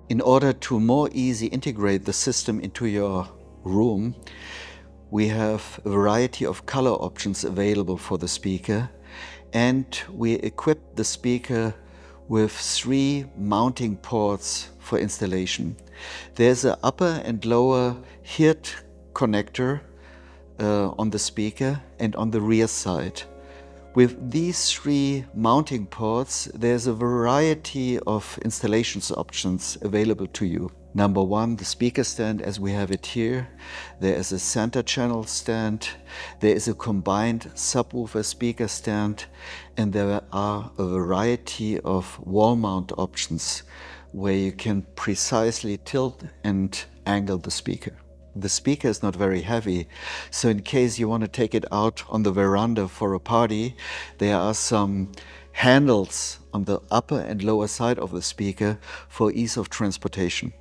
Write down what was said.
In order to more easily integrate the system into your room, we have a variety of color options available for the speaker, and we equip the speaker with 3 mounting ports for installation. There's an upper and lower HIRT connector on the speaker and on the rear side. With these 3 mounting ports, there's a variety of installations options available to you. Number 1, the speaker stand as we have it here. There is a center channel stand. There is a combined subwoofer speaker stand. And there are a variety of wall mount options where you can precisely tilt and angle the speaker. The speaker is not very heavy, so in case you want to take it out on the veranda for a party, there are some handles on the upper and lower side of the speaker for ease of transportation.